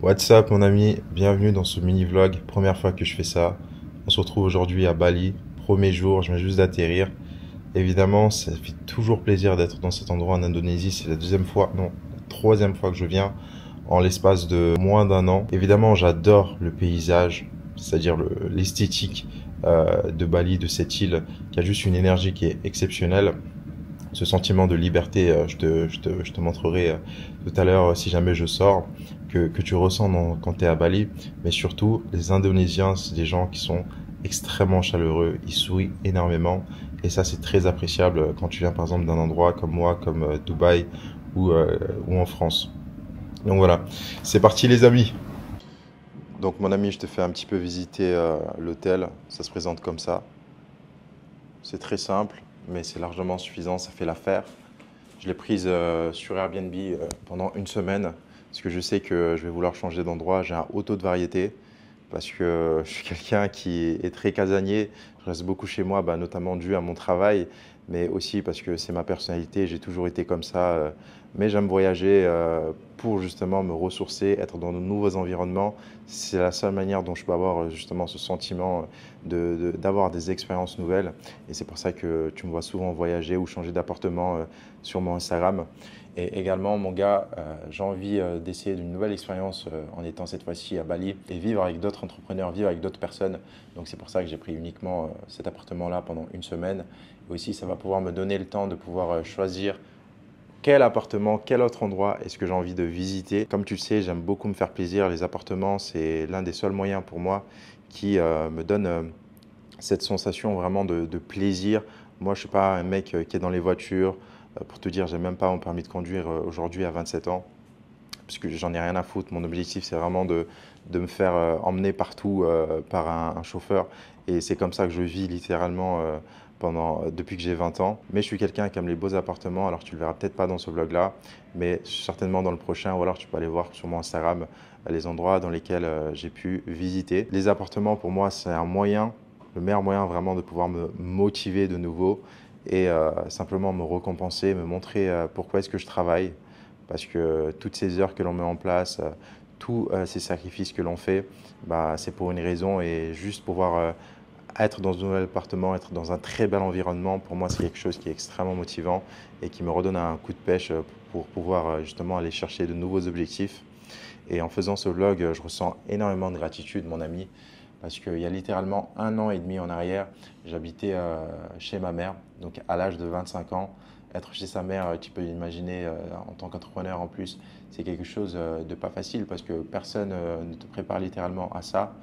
What's up mon ami, bienvenue dans ce mini vlog, première fois que je fais ça. On se retrouve aujourd'hui à Bali, premier jour, je viens juste d'atterrir. Évidemment, ça fait toujours plaisir d'être dans cet endroit en Indonésie, c'est la deuxième fois, non, la troisième fois que je viens en l'espace de moins d'un an. Évidemment, j'adore le paysage, c'est-à-dire l'esthétique de Bali, de cette île, qui a juste une énergie qui est exceptionnelle. Ce sentiment de liberté, je te montrerai tout à l'heure si jamais je sors, que tu ressens quand tu es à Bali. Mais surtout, les Indonésiens, c'est des gens qui sont extrêmement chaleureux, ils sourient énormément. Et ça, c'est très appréciable quand tu viens par exemple d'un endroit comme moi, comme Dubaï ou en France. Donc voilà, c'est parti les amis. Donc mon ami, je te fais un petit peu visiter l'hôtel, ça se présente comme ça. C'est très simple, mais c'est largement suffisant, ça fait l'affaire. Je l'ai prise sur Airbnb pendant une semaine parce que je sais que je vais vouloir changer d'endroit. J'ai un haut taux de variété parce que je suis quelqu'un qui est très casanier. Je reste beaucoup chez moi, bah, notamment dû à mon travail, mais aussi parce que c'est ma personnalité. J'ai toujours été comme ça. Mais j'aime voyager pour justement me ressourcer, être dans de nouveaux environnements. C'est la seule manière dont je peux avoir justement ce sentiment d'avoir des expériences nouvelles. Et c'est pour ça que tu me vois souvent voyager ou changer d'appartement sur mon Instagram. Et également, mon gars, j'ai envie d'essayer d'une nouvelle expérience en étant cette fois-ci à Bali et vivre avec d'autres entrepreneurs, vivre avec d'autres personnes. Donc c'est pour ça que j'ai pris uniquement cet appartement-là pendant une semaine. Et aussi, ça va pouvoir me donner le temps de pouvoir choisir quel appartement, quel autre endroit est-ce que j'ai envie de visiter. Comme tu le sais, j'aime beaucoup me faire plaisir. Les appartements, c'est l'un des seuls moyens pour moi qui me donne cette sensation vraiment de plaisir. Moi, je ne suis pas un mec qui est dans les voitures. Pour te dire, j'ai même pas mon permis de conduire aujourd'hui à 27 ans, parce que j'en ai rien à foutre. Mon objectif, c'est vraiment de me faire emmener partout par un chauffeur. Et c'est comme ça que je vis littéralement depuis que j'ai 20 ans. Mais je suis quelqu'un qui aime les beaux appartements. Alors, tu le verras peut-être pas dans ce vlog-là, mais certainement dans le prochain. Ou alors, tu peux aller voir sur mon Instagram les endroits dans lesquels j'ai pu visiter. Les appartements, pour moi, c'est un moyen, le meilleur moyen vraiment de pouvoir me motiver de nouveau et simplement me récompenser, me montrer pourquoi est-ce que je travaille. Parce que toutes ces heures que l'on met en place, tous ces sacrifices que l'on fait, bah, c'est pour une raison. Et juste pouvoir être dans un nouvel appartement, être dans un très bel environnement, pour moi, c'est quelque chose qui est extrêmement motivant et qui me redonne un coup de pêche pour pouvoir justement aller chercher de nouveaux objectifs. Et en faisant ce vlog, je ressens énormément de gratitude, mon ami, parce qu'il y a littéralement un an et demi en arrière, j'habitais chez ma mère, donc à l'âge de 25 ans. Être chez sa mère, tu peux l'imaginer, en tant qu'entrepreneur en plus, c'est quelque chose de pas facile parce que personne ne te prépare littéralement à ça.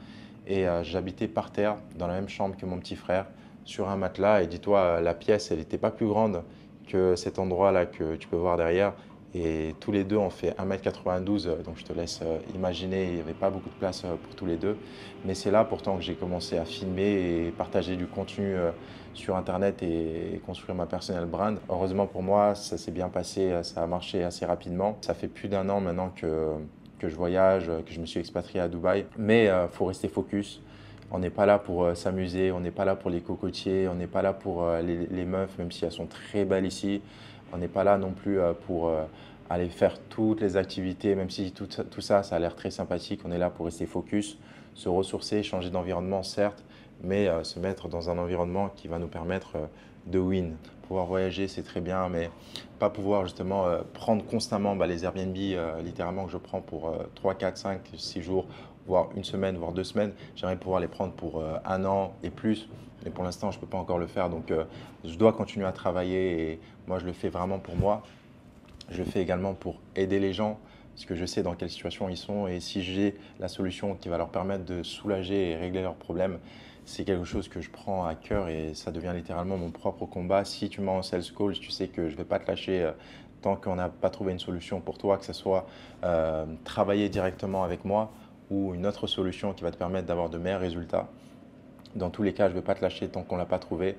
Et j'habitais par terre, dans la même chambre que mon petit frère, sur un matelas. Et dis-toi, la pièce, elle n'était pas plus grande que cet endroit-là que tu peux voir derrière. Et tous les deux, on fait 1,92 m, donc je te laisse imaginer, il n'y avait pas beaucoup de place pour tous les deux. Mais c'est là pourtant que j'ai commencé à filmer et partager du contenu sur Internet et construire ma personal brand. Heureusement pour moi, ça s'est bien passé, ça a marché assez rapidement. Ça fait plus d'un an maintenant que je voyage, que je me suis expatrié à Dubaï. Mais il faut rester focus. On n'est pas là pour s'amuser, on n'est pas là pour les cocotiers, on n'est pas là pour les meufs, même si elles sont très belles ici. On n'est pas là non plus pour aller faire toutes les activités, même si tout ça, ça a l'air très sympathique. On est là pour rester focus, se ressourcer, changer d'environnement, certes, mais se mettre dans un environnement qui va nous permettre de win. Pouvoir voyager, c'est très bien, mais pas pouvoir justement prendre constamment les Airbnb, littéralement, que je prends pour 3, 4, 5, 6 jours, voire une semaine, voire 2 semaines. J'aimerais pouvoir les prendre pour un an et plus. Mais pour l'instant, je ne peux pas encore le faire. Donc, je dois continuer à travailler. Et moi, je le fais vraiment pour moi. Je le fais également pour aider les gens. Parce que je sais dans quelle situation ils sont. Et si j'ai la solution qui va leur permettre de soulager et régler leurs problèmes, c'est quelque chose que je prends à cœur. Et ça devient littéralement mon propre combat. Si tu m'as en sales call, tu sais que je ne vais pas te lâcher tant qu'on n'a pas trouvé une solution pour toi, que ce soit travailler directement avec moi ou une autre solution qui va te permettre d'avoir de meilleurs résultats. Dans tous les cas, je ne vais pas te lâcher tant qu'on ne l'a pas trouvé.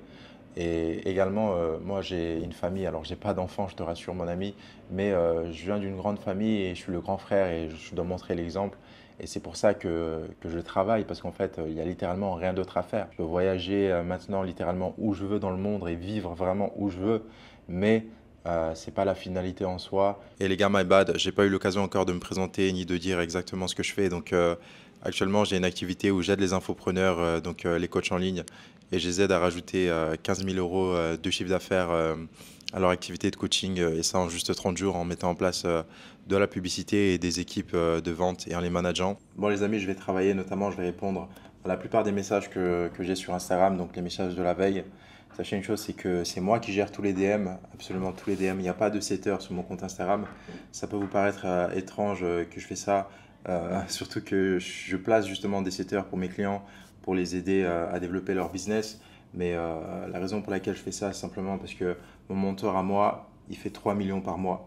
Et également, moi, j'ai une famille. Alors, j'ai pas d'enfant, je te rassure, mon ami, mais je viens d'une grande famille et je suis le grand frère et je dois montrer l'exemple. Et c'est pour ça que je travaille, parce qu'en fait, il y a littéralement rien d'autre à faire. Je peux voyager maintenant littéralement où je veux dans le monde et vivre vraiment où je veux, mais C'est pas la finalité en soi. Et les gars, my bad, j'ai pas eu l'occasion encore de me présenter ni de dire exactement ce que je fais. Donc actuellement, j'ai une activité où j'aide les infopreneurs, les coachs en ligne, et je les aide à rajouter 15 000 euros de chiffre d'affaires à leur activité de coaching, et ça en juste 30 jours en mettant en place de la publicité et des équipes de vente et en les manageant. Bon les amis, je vais travailler, notamment je vais répondre à la plupart des messages que j'ai sur Instagram, donc les messages de la veille. Sachez une chose, c'est que c'est moi qui gère tous les DM, absolument tous les DM. Il n'y a pas de setter sur mon compte Instagram. Ça peut vous paraître étrange que je fais ça, surtout que je place justement des setters pour mes clients, pour les aider à développer leur business. Mais la raison pour laquelle je fais ça, c'est simplement parce que mon mentor à moi, il fait 3 millions par mois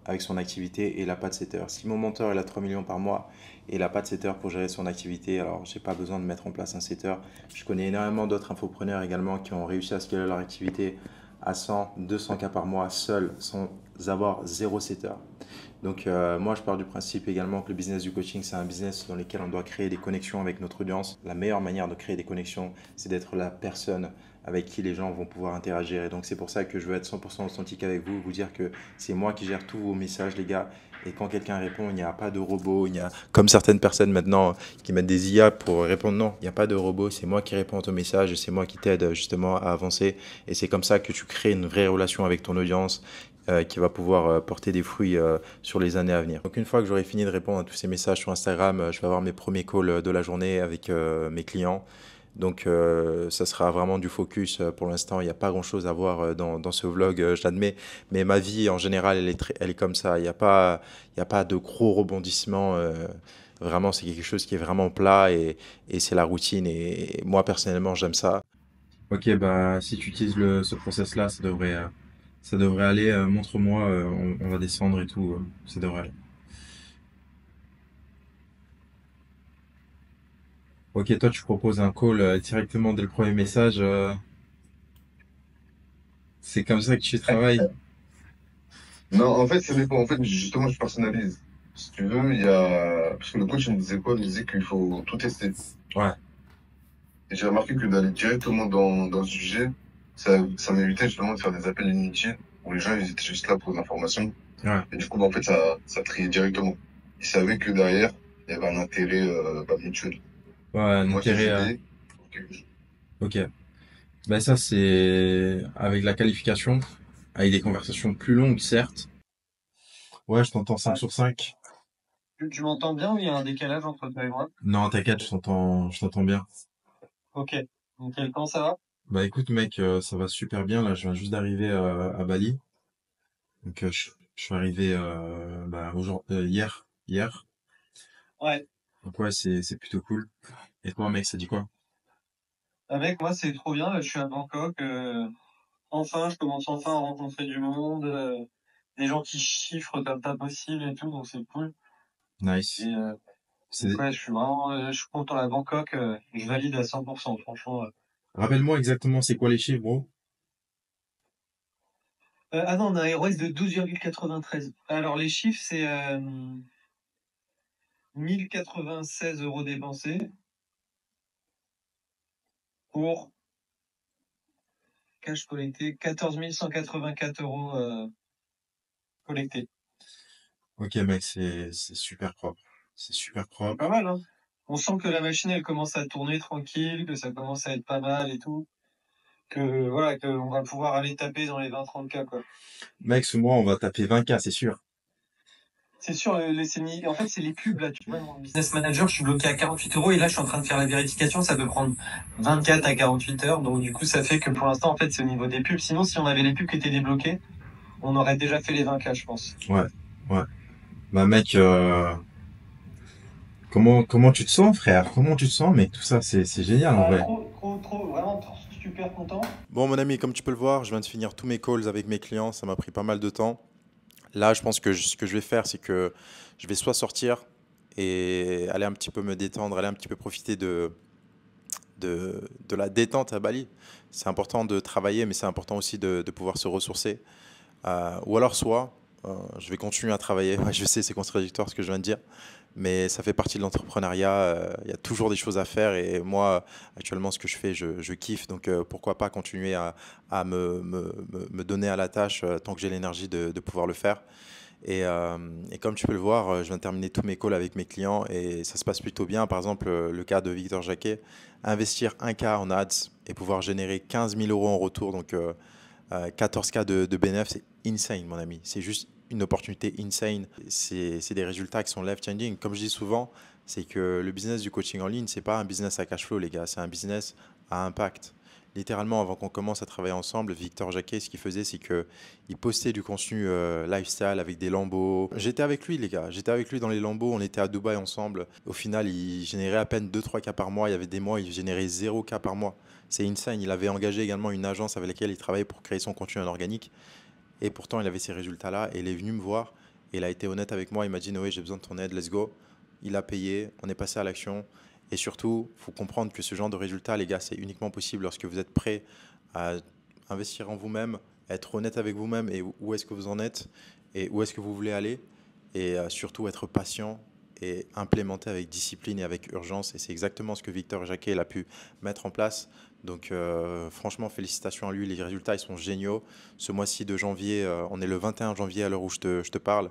avec son activité et il n'a pas de setter. Si mon mentor il a 3 millions par mois et il n'a pas de setter pour gérer son activité, alors j'ai pas besoin de mettre en place un setter. Je connais énormément d'autres infopreneurs également qui ont réussi à scaler leur activité à 100, 200 cas par mois seuls sans avoir zéro setter. Donc moi je pars du principe également que le business du coaching c'est un business dans lequel on doit créer des connexions avec notre audience. La meilleure manière de créer des connexions c'est d'être la personne avec qui les gens vont pouvoir interagir. Et donc c'est pour ça que je veux être 100% authentique avec vous, vous dire que c'est moi qui gère tous vos messages les gars. Et quand quelqu'un répond, il n'y a pas de robot, il y a comme certaines personnes maintenant qui mettent des IA pour répondre. Non, il n'y a pas de robot, c'est moi qui réponds à ton message et c'est moi qui t'aide justement à avancer. Et c'est comme ça que tu crées une vraie relation avec ton audience qui va pouvoir porter des fruits sur les années à venir. Donc une fois que j'aurai fini de répondre à tous ces messages sur Instagram, je vais avoir mes premiers calls de la journée avec mes clients. Donc ça sera vraiment du focus pour l'instant. Il n'y a pas grand-chose à voir dans ce vlog, je l'admets. Mais ma vie en général, elle est comme ça. Il y a pas de gros rebondissements. Vraiment, c'est quelque chose qui est vraiment plat et c'est la routine. Et moi, personnellement, j'aime ça. Ok, bah si tu utilises ce process-là, ça devrait aller. Montre-moi, on va descendre et tout. Ça devrait aller. Ok, toi tu proposes un call directement dès le premier message. C'est comme ça que tu travailles. Non, en fait, ça dépend. En fait, justement, je personnalise. Si tu veux, il y a. Parce que le coach, il me disait quoi? Il me disait qu'il faut tout tester. Ouais, Et j'ai remarqué que d'aller directement dans le sujet, ça m'évitait justement de faire des appels inutiles où les gens, ils étaient juste là pour des informations. ouais, Et du coup, bah, en fait, ça triait directement. Ils savaient que derrière, il y avait un intérêt mutuel. ouais, un Moi, je les intérêt. aidais pour quelque chose. Ok. Ben ça c'est avec la qualification, avec des conversations plus longues certes. Ouais, je t'entends 5 sur 5. Tu m'entends bien ou il y a un décalage entre toi et moi? Non, t'inquiète, je t'entends bien. Ok. Nickel. Comment ça va? Bah écoute mec, ça va super bien là. Je viens juste d'arriver à Bali. Donc je suis arrivé hier. Ouais. Donc ouais, c'est plutôt cool. Et toi mec, ça dit quoi? Avec moi, c'est trop bien. Là, je suis à Bangkok. Enfin, je commence enfin à rencontrer du monde, des gens qui chiffrent comme pas possible et tout, donc c'est cool. Et Nice. donc C'est ouais, je suis content à Bangkok. Je valide à 100%, franchement. Rappelle-moi exactement c'est quoi les chiffres, bro? Ah non, on a un ROS de 12,93. Alors les chiffres, c'est 1096 euros dépensés pour cash collecté, 14 184 euros collectés. Ok mec, c'est super propre. C'est super propre. Pas mal, hein. On sent que la machine, elle commence à tourner tranquille, que ça commence à être pas mal et tout. Que voilà, qu'on va pouvoir aller taper dans les 20-30K, quoi. Mec, ce mois on va taper 20K, c'est sûr. C'est sûr, en fait, c'est les pubs, là. Tu vois, mon business manager, je suis bloqué à 48 euros et là, je suis en train de faire la vérification. Ça peut prendre 24 à 48 heures. Donc, du coup, ça fait que pour l'instant, en fait, c'est au niveau des pubs. Sinon, si on avait les pubs qui étaient débloquées, on aurait déjà fait les 20K, je pense. Ouais, ouais. Bah mec, comment tu te sens, frère? Comment tu te sens, mec? Tout ça, c'est génial en vrai. Vraiment super content. Bon, mon ami, comme tu peux le voir, je viens de finir tous mes calls avec mes clients. Ça m'a pris pas mal de temps. Là, je pense que ce que je vais faire, c'est que je vais soit sortir et aller un petit peu me détendre, aller un petit peu profiter de la détente à Bali. C'est important de travailler, mais c'est important aussi de pouvoir se ressourcer. Ou alors, soit je vais continuer à travailler. Ouais, je sais, c'est contradictoire ce que je viens de dire. mais ça fait partie de l'entrepreneuriat. Il y a toujours des choses à faire et moi, actuellement, ce que je fais, je kiffe. Donc, pourquoi pas continuer à me donner à la tâche tant que j'ai l'énergie de pouvoir le faire. Et comme tu peux le voir, je viens de terminer tous mes calls avec mes clients et ça se passe plutôt bien. Par exemple, le cas de Victor Jacquet, investir 1K en ads et pouvoir générer 15 000 euros en retour, donc 14K de bénéfices, c'est insane, mon ami. C'est juste une opportunité insane. C'est des résultats qui sont life-changing. Comme je dis souvent, c'est que le business du coaching en ligne, c'est pas un business à cash flow, les gars. C'est un business à impact. Littéralement, avant qu'on commence à travailler ensemble, Victor Jacquet, ce qu'il faisait, c'est qu'il postait du contenu lifestyle avec des lambeaux. J'étais avec lui, les gars. J'étais avec lui dans les lambeaux. On était à Dubaï ensemble. Au final, il générait à peine 2-3K par mois. Il y avait des mois, il générait 0K par mois. C'est insane. Il avait engagé également une agence avec laquelle il travaillait pour créer son contenu en organique. Et pourtant, il avait ces résultats-là. Et il est venu me voir. Et il a été honnête avec moi. Il m'a dit, Noé, j'ai besoin de ton aide. Let's go. Il a payé. On est passé à l'action. Et surtout, il faut comprendre que ce genre de résultats, les gars, c'est uniquement possible lorsque vous êtes prêt à investir en vous-même, être honnête avec vous-même et où est-ce que vous en êtes et où est-ce que vous voulez aller. Et surtout, être patient et implémenter avec discipline et avec urgence. Et c'est exactement ce que Victor Jacquet a pu mettre en place. Donc franchement, félicitations à lui. Les résultats, ils sont géniaux. Ce mois-ci de janvier, on est le 21 janvier à l'heure où je te parle.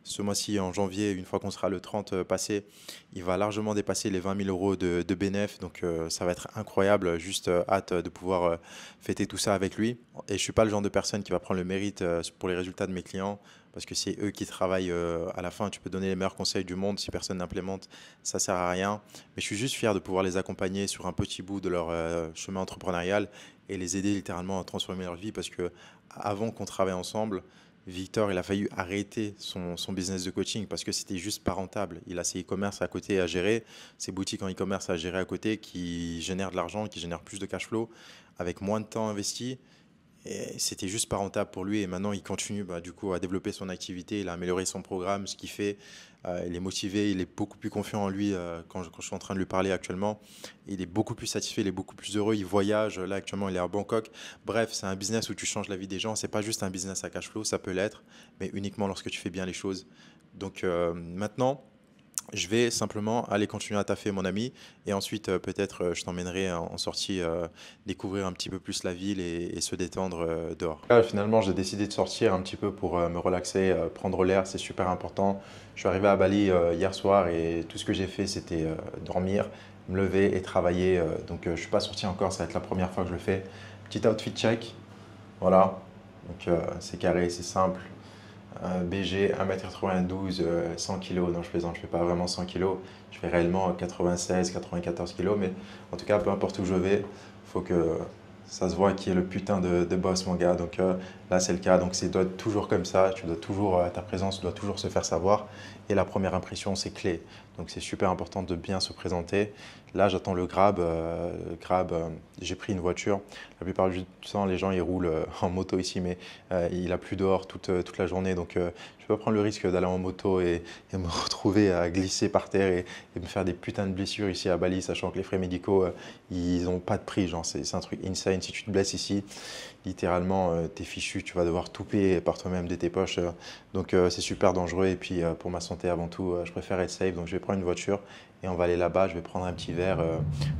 Ce mois-ci, en janvier, une fois qu'on sera le 30 passé, il va largement dépasser les 20 000 euros de bénéfices. Donc, ça va être incroyable. Juste hâte de pouvoir fêter tout ça avec lui. Et je ne suis pas le genre de personne qui va prendre le mérite pour les résultats de mes clients parce que c'est eux qui travaillent à la fin. Tu peux donner les meilleurs conseils du monde. Si personne n'implémente, ça ne sert à rien. Mais je suis juste fier de pouvoir les accompagner sur un petit bout de leur chemin entrepreneurial et les aider littéralement à transformer leur vie parce que avant qu'on travaille ensemble, Victor, il a failli arrêter son business de coaching parce que c'était juste pas rentable. Il a ses e-commerce à côté à gérer, ses boutiques en e-commerce à gérer à côté qui génèrent de l'argent, qui génèrent plus de cash flow avec moins de temps investi. Et c'était juste pas rentable pour lui. Et maintenant, il continue du coup à développer son activité. Il a amélioré son programme, ce qu'il fait. Il est motivé, il est beaucoup plus confiant en lui quand je suis en train de lui parler actuellement. Il est beaucoup plus satisfait, il est beaucoup plus heureux. Il voyage. Là, actuellement, il est à Bangkok. Bref, c'est un business où tu changes la vie des gens. C'est pas juste un business à cash flow, ça peut l'être, mais uniquement lorsque tu fais bien les choses. Donc maintenant, je vais simplement aller continuer à taffer, mon ami, et ensuite peut-être je t'emmènerai en sortie découvrir un petit peu plus la ville et se détendre dehors. Là, finalement, j'ai décidé de sortir un petit peu pour me relaxer, prendre l'air, c'est super important. Je suis arrivé à Bali hier soir et tout ce que j'ai fait, c'était dormir, me lever et travailler. Donc, je ne suis pas sorti encore, ça va être la première fois que je le fais. Petit outfit check, voilà. Donc, c'est carré, c'est simple. BG 1m92, 100 kg. Non, je plaisante, je fais pas vraiment 100 kg. Je fais réellement 96, 94 kg. Mais en tout cas, peu importe où je vais, il faut que ça se voit qui est le putain de boss, mon gars. Donc là, c'est le cas. Donc c'est doit être toujours comme ça. Tu dois toujours, ta présence doit toujours se faire savoir. Et la première impression, c'est clé. Donc c'est super important de bien se présenter. Là, j'attends le Grab. J'ai pris une voiture. La plupart du temps, les gens ils roulent en moto ici, mais il a plu dehors toute la journée. Donc je ne vais pas prendre le risque d'aller en moto et me retrouver à glisser par terre et me faire des putains de blessures ici à Bali, sachant que les frais médicaux, ils n'ont pas de prix. Genre, c'est un truc insane. Si tu te blesses ici, littéralement, t'es fichu. Tu vas devoir tout payer par toi-même de tes poches. Donc c'est super dangereux. Et puis pour ma santé avant tout, je préfère être safe. Donc je vais prendre une voiture et on va aller là-bas. Je vais prendre un petit verre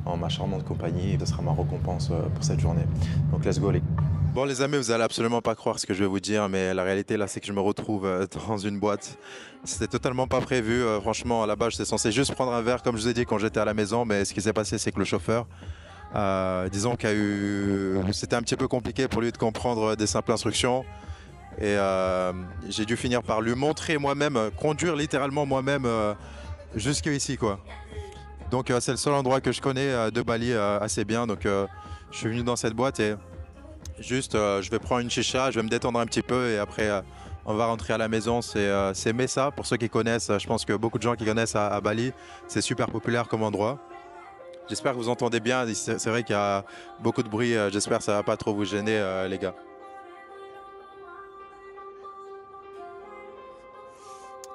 en ma charmante compagnie. Ce sera ma récompense pour cette journée. Donc let's go les gars. Bon les amis, vous allez absolument pas croire ce que je vais vous dire, mais la réalité là c'est que je me retrouve dans une boîte. C'était totalement pas prévu, franchement à la base j'étais censé juste prendre un verre comme je vous ai dit quand j'étais à la maison, mais ce qui s'est passé c'est que le chauffeur, disons c'était un petit peu compliqué pour lui de comprendre des simples instructions. Et j'ai dû finir par lui montrer moi-même, conduire littéralement moi-même jusque ici quoi. Donc c'est le seul endroit que je connais de Bali assez bien, donc je suis venu dans cette boîte et juste, je vais prendre une chicha, je vais me détendre un petit peu et après, on va rentrer à la maison. C'est Mesa, pour ceux qui connaissent. Je pense que beaucoup de gens qui connaissent à Bali, c'est super populaire comme endroit. J'espère que vous entendez bien. C'est vrai qu'il y a beaucoup de bruit. J'espère que ça ne va pas trop vous gêner, les gars.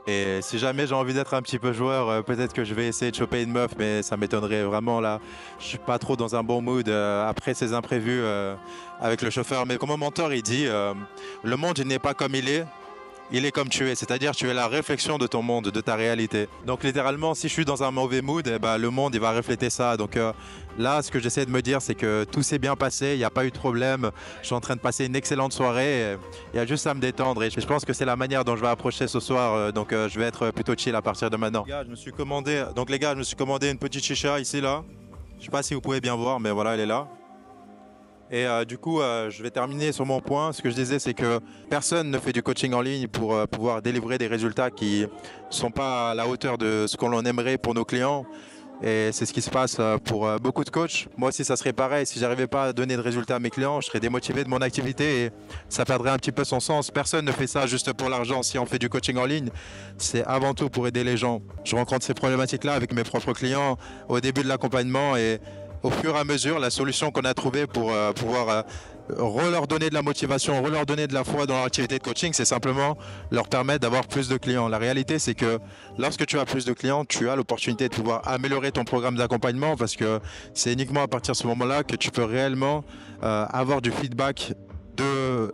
Et si jamais j'ai envie d'être un petit peu joueur, peut-être que je vais essayer de choper une meuf, mais ça m'étonnerait vraiment là. Je suis pas trop dans un bon mood après ces imprévus avec le chauffeur. Mais comme mon mentor, il dit, le monde il n'est pas comme il est, il est comme tu es, c'est-à-dire tu es la réflexion de ton monde, de ta réalité. Donc littéralement, si je suis dans un mauvais mood, eh ben, le monde il va refléter ça. Donc là, ce que j'essaie de me dire, c'est que tout s'est bien passé, il n'y a pas eu de problème, je suis en train de passer une excellente soirée, il y a juste à me détendre et je pense que c'est la manière dont je vais approcher ce soir, donc je vais être plutôt chill à partir de maintenant. Les gars, je me suis commandé une petite chicha ici là. Je sais pas si vous pouvez bien voir, mais voilà, elle est là. Et du coup, je vais terminer sur mon point. Ce que je disais, c'est que personne ne fait du coaching en ligne pour pouvoir délivrer des résultats qui sont pas à la hauteur de ce qu'on en aimerait pour nos clients. Et c'est ce qui se passe pour beaucoup de coachs. Moi aussi, ça serait pareil. Si j'arrivais pas à donner de résultats à mes clients, je serais démotivé de mon activité et ça perdrait un petit peu son sens. Personne ne fait ça juste pour l'argent. Si on fait du coaching en ligne, c'est avant tout pour aider les gens. Je rencontre ces problématiques-là avec mes propres clients au début de l'accompagnement et au fur et à mesure, la solution qu'on a trouvée pour pouvoir leur donner de la motivation, leur donner de la foi dans leur activité de coaching, c'est simplement leur permettre d'avoir plus de clients. La réalité, c'est que lorsque tu as plus de clients, tu as l'opportunité de pouvoir améliorer ton programme d'accompagnement parce que c'est uniquement à partir de ce moment-là que tu peux réellement avoir du feedback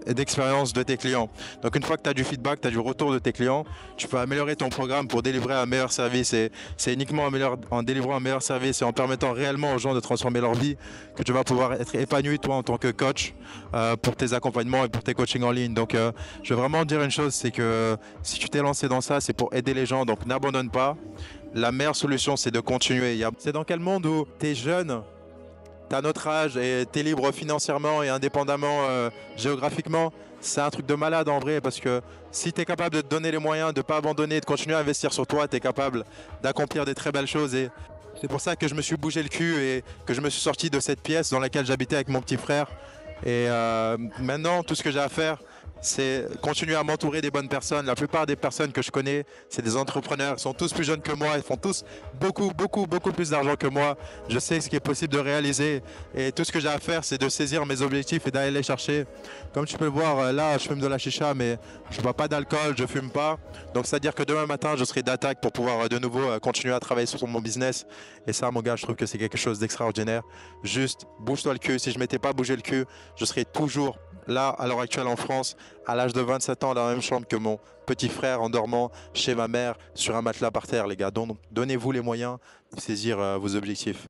d'expérience de tes clients. Donc une fois que tu as du feedback, tu as du retour de tes clients, tu peux améliorer ton programme pour délivrer un meilleur service et c'est uniquement en délivrant un meilleur service et en permettant réellement aux gens de transformer leur vie que tu vas pouvoir être épanoui toi en tant que coach pour tes accompagnements et pour tes coachings en ligne. Donc je vais vraiment dire une chose, c'est que si tu t'es lancé dans ça, c'est pour aider les gens, donc n'abandonne pas. La meilleure solution, c'est de continuer. C'est dans quel monde où tu es jeune, t'as notre âge et t'es libre financièrement et indépendamment géographiquement, c'est un truc de malade en vrai parce que si t'es capable de te donner les moyens de pas abandonner, de continuer à investir sur toi, t'es capable d'accomplir des très belles choses et c'est pour ça que je me suis bougé le cul et que je me suis sorti de cette pièce dans laquelle j'habitais avec mon petit frère et maintenant tout ce que j'ai à faire c'est continuer à m'entourer des bonnes personnes. La plupart des personnes que je connais, c'est des entrepreneurs. Ils sont tous plus jeunes que moi. Ils font tous beaucoup plus d'argent que moi. Je sais ce qui est possible de réaliser. Et tout ce que j'ai à faire, c'est de saisir mes objectifs et d'aller les chercher. Comme tu peux le voir, là, je fume de la chicha, mais je ne bois pas d'alcool, je fume pas. Donc, c'est-à-dire que demain matin, je serai d'attaque pour pouvoir de nouveau continuer à travailler sur mon business. Et ça, mon gars, je trouve que c'est quelque chose d'extraordinaire. Juste, bouge-toi le cul. Si je m'étais pas bougé le cul, je serais toujours là, à l'heure actuelle en France, à l'âge de 27 ans, dans la même chambre que mon petit frère, en dormant chez ma mère, sur un matelas par terre, les gars. Donc, donnez-vous les moyens de saisir vos objectifs.